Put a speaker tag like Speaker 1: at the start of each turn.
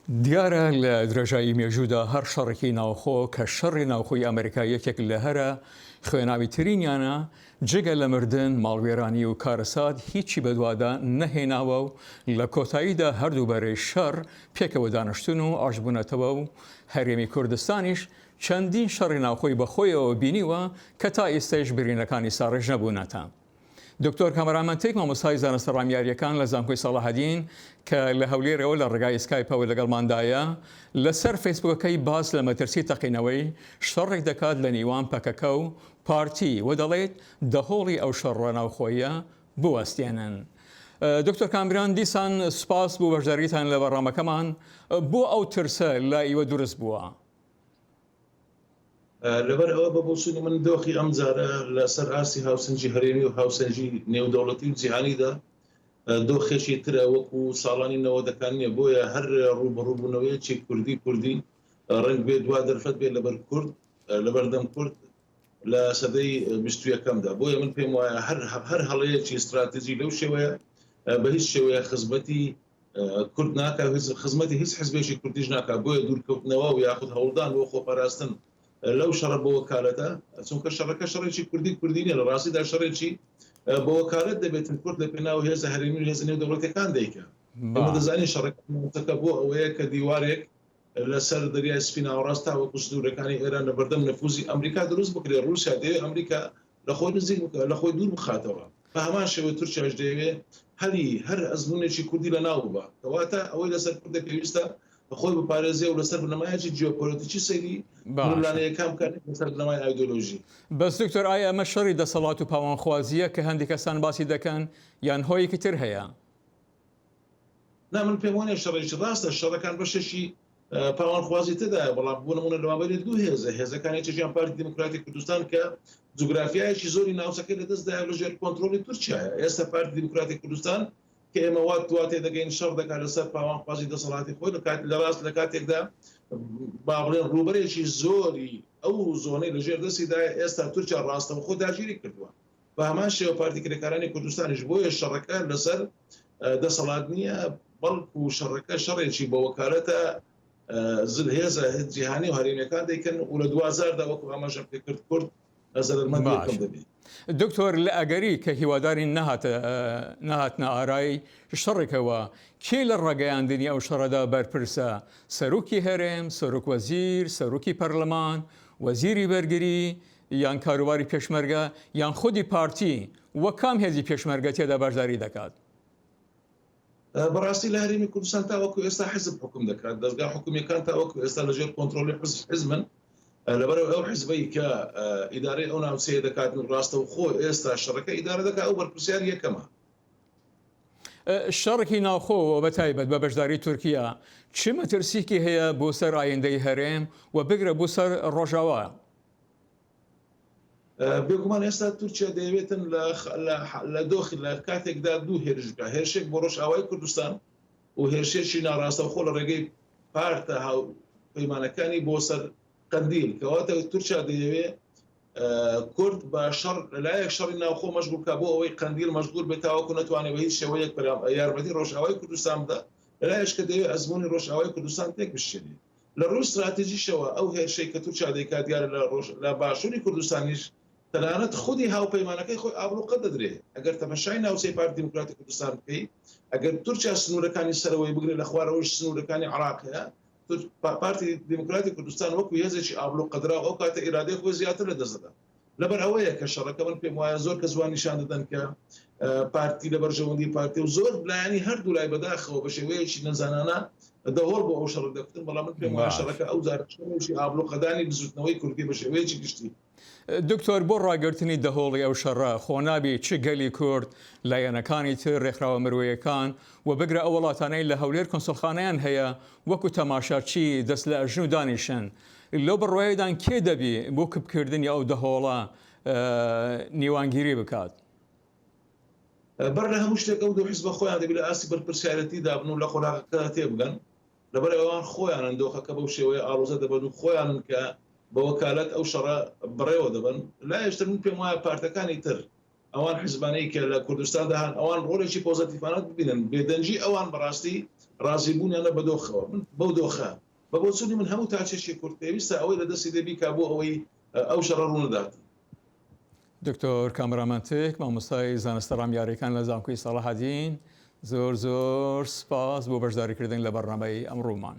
Speaker 1: دیارە لە درێژایی مێژوودا هەر شەڕێکی ناوخۆ کە شەڕی ناوخۆی ئەمریکا یەکێک لە هەرە خوێناوی ترینیانە جگە لە مردن ماڵوێرانی و کارەسات هیچی بەدوادا نەهێناوە و لە کۆتاییدا هەردوو بەرەی شەڕ پێکەوە دانیشتون و ئاشبوونەتەوە و هەرێمی کوردستانیش چەندین شەڕی ناوخۆی بەخۆیەوە بینیوە کە تا ئێستەش برینەکانی ساڕێژ نەبوونەتە. دکتۆر کامەرامەتێک مامۆستای زانستە ڕامیاریەکان لە زانکۆی ساڵەحەدین کە لە هەولێرەوە لە ڕێگای سکایپەوە لەگەڵماندایە لەسەر فەیسبووکەکەی باس لە مەترسی تەقینەوەی شەڕێک دەکات لە نێوان پەکەکە و پارتی و دەڵێت دەهۆڵی ئەو شەڕە ناوخۆیە بوەستێنن. دکتۆر کامبران دیسان سوپاس بوو بەشداریتان لە بەڕامەکەمان بۆ ئەو ترسە لا ئیوە دروست بووە.
Speaker 2: لەبەر ئەوە بە بۆچوونی من دۆخی ئەم جارە لەسەر ئاسی هاوسەنگی هەرێمی و هاوسەنگی نێودەوڵەتی و جیهانیدا دۆخێکی ترە وەکو ساڵانی نەوەدەکان نیە، بۆیە هەر ڕوبەڕووبوونەوەیەکی کوردی ڕنگ بێ دوا دەرفەت بێت لەبەر کورد لەبەردەم کورد لە سەدەی 21دا. بۆیە من پێم وایە هەر هەڵەیەکی استراتیژی لەو شێوەیە بە هیچ شێوەیە خزمەتی کورد ناکات، خزمەتی هیچ حزبێکی کوردیش ناکات. بۆیە دوورکەوتنەوە و یاخود هەوڵدان بۆ خۆپاراستن لەو شەڕە بۆ وەکالەتە، چونکە شەڕەکە شەڕێکی کوردی نیە، لە ڕاستیدا شەڕێکی بۆ وەکالەت دەبێتن کورد لە پێناو هێزە هەرێمی و هێزە نێودەوڵەتیەکان دەیکات. ئەمە دەزانین شەڕەکە بۆ ئەوەیە کە دیوارێک لەسەر دەریای سپین ئاوڕاست تا وەکو سنوورەکانی ئێران لە بەردەم نەفوزی ئەمریکا دروست بکرێت. رووسیا دەوێت ئەمریکا لە خۆی نزیک لە خۆی دوور بخاتەوە. بە هەمان شێوە تورکیاش دەیەوێت هەر ئەزمونێکی کوردی لە ناو ببە، کەواتە ئەوەی لەسەر کوردە پێویستە خۆی بپارێزێ و لەسەر بنەمایەکی جیۆپۆلیتیکی سەیری لانەیەکان بکات لەسەر بنەمای ئایدۆلۆژی.
Speaker 1: بەس دکتۆر ئایا ئەمە شەڕی دەسەڵات و پاوانخوازیە کە هەندێک کەسان باسی دەکەن یان هۆیەکی تر هەیە؟
Speaker 2: نا من پێم وانێ شەڕێکی ڕاستە، شەڕەکان بەشێکی پاوانخوازی تێدایە، بەڵام بوو نمونە لەوابەری دوو هێزەکانێکیان پارتی دیموکراتی کوردستان کە جوگرافیایەکی زۆری ناوچەکەی لەدەستدایە لەژێر کۆنتڕۆلی تورکیایە. ئێستا پارتی دیموکراتی کوردستان کە ئێمە واتێ دەگەین شەڕ دەکات لەسەر پاوانخوازی دەسەڵاتی خۆی لە ڕاست لە کاتێکدا با بڵێن ڕوبەرێکی زۆری ئەو زۆنەی لەژێر دەستیدایە ئێستا تورکیا ڕاستەوە خۆ داگیری کردووە. بە هەمان شێوە پارتی کرێکارانی کوردستانیش بۆیە شەڕەکە لەسەر دەسەڵات نییە، بەڵکو شەڕەکە شەڕێکی بە وەکالەتە هێزە جیهانی و هەرێمیەکان دەیکەن و لە 2000دا وەکو ئاماژەم پێکرد کورد زەرمەندیەکەم دەبێت.
Speaker 1: دکتۆر لە ئەگەری کە هیواداری نەهاتنە ئارایی شەڕێکەوە کێ لە ڕاگەیاندنی ئەو شەڕەدا بەرپرسە؟ سەرۆکی هەرێم، سەرۆک وەزیر، سەرۆکی پەرلەمان، وەزیری بەرگری یان کاروباری پێشمەرگە یان خودی پارتی وە کام هێزی پێشمەرگە تێدا بەشداری دەکات؟
Speaker 2: بەڕاستی لە هەرێمی کوردستان تاوەکو ئێستا حزب حکوم دەکات، دەستگا حکومیەکان تاوەکو ئێستا لەژێر کۆنتڕۆلی حزبن. لەبەرەوە ئەو حزبەی کە ئیدارەی ئەو ناوچەیە دەکات ڕاستەوە خۆ ئێستا شەڕەکە ئیدارە دەکات، ئەو بەرپرسیار یەکەمە.
Speaker 1: شەڕێکی ناوخۆوە بەتایبەت بە بەشداری تورکیا چ مەترسیکی هەیە بۆ سەر ئایندەی هەرێم و بگرە بۆ سەر ڕۆژاوا؟
Speaker 2: بێگومان ئێستا تورکیا دەیەوێتن لە دۆخی لە کاتێکدا دوو هێرش بکات، هێرشێک بۆ ڕۆژئاوای کوردستان و هێرشێکی ناڕاستەوخۆ لە ڕێگەی پارتە هاوپەیمانەکانی بۆ سەر قندیل، کەواتە تورکیا دەیەوێت کورد بە شەڕ لایەک شەڕی ناوخۆ مەشغول بکات بۆ ئەوەی قندیل مەشغول بێت تاوەکو نەتوانێت بە هیچ شێوەیەک یارمەتی ڕۆژئاوای کوردستان بدات، لەلایەش کە دەیەوێت ئەزموونی ڕۆژئاوای کوردستان تێک بشێنێت. لە ڕووی استراتیژیشەوە ئەو هێرشەی کە تورکیا دەیکات دیارە لە باشووری کوردستانیش تەنانەت خودی هاوپەیمانەکەی خۆی ئابڕوقەت دەدرێت. ئەگەر تەماشای ناوچەی پارتی دیموکراتی کوردستان بکەیت، ئەگەر تورکیا سنوورەکانی سەرەوەی بگرێت لە خوارەوەی سنوورەکانی عێراقەیە، پارتی دیموکراتی کوردستان وەکو هێزێکی ئابڕوق قەدرا ئەو کاتە ئیرادەی خۆی زیاتر لەدەستدەدا. لەبەر ئەوەیە کە شەڕەکە من پێم وایە زۆر کە زوان نیشان دەدەن کە پارتی لە بەرژەوەندی پارتی و زۆر لایەنی هەردوو لای بەداخەوە بە شێوەیەکی نەزانانە دەهۆڵ بۆ ئەو شەڕ دەکتن، بەڵام من پێم وایە شەڕەکە ئەو زارشی ئابڕوقەدانی بزوتنەوەی کوردی بە شێوەیەکی گشتی.
Speaker 1: دکتۆر بۆ ڕاگررتنی دەهۆڵی ئەو شەڕە خۆنابی چ گەلی کورد لایەنەکانی تر ڕێکخراوە مروەیەکان و بگرە ئەو وڵاتانەی لە هەولێر کۆنسڵخانەیان هەیە وەکو تەماشاچی دەست لە ئەژن و دانیشن لەو بڕوایدان کێ دەبی بۆ کبکردنی ئەو دەهۆڵە نیوانگیری بکات؟
Speaker 2: بەر لە هەموو شتێک ئەو دوو حیزبە خۆیان دەبێت لە ئاسی بەرپرسیارەتی دابن و لە خۆراکەکە تێبگەن، لەبەر ئەوان خۆیانن دۆخەکە بەو شێوەیە ئاڵۆزە دەبن و خۆیانن کە بە وەکالەت ئەو شەڕە بڕێوە دەبن. لا هێشتر من پێم وایە پارتەکانی تر ئەوان حیزبانەی کە لە کوردستان داهان ئەوان ڕۆڵێکی پۆزتیڤانە ببینن، بێدەنجی ئەوان بەڕاستی ڕازیبوونیانە بەدۆخەوە من بەو دۆخە بە بۆچوونی من هەموو تاچێکی کورت پێویستە ئەوەی لە دەستی دەبی کا بۆ ئەوەی ئەو شەڕە ڕوونەدات.
Speaker 1: دکتۆر کامرامانتێک مامۆستای زانستە ڕامیاریەکان لە زانکۆی ساڵەحەدین زۆر سپاس بۆ بەشداریکردن لە بەرنامەی ئەمڕۆمان.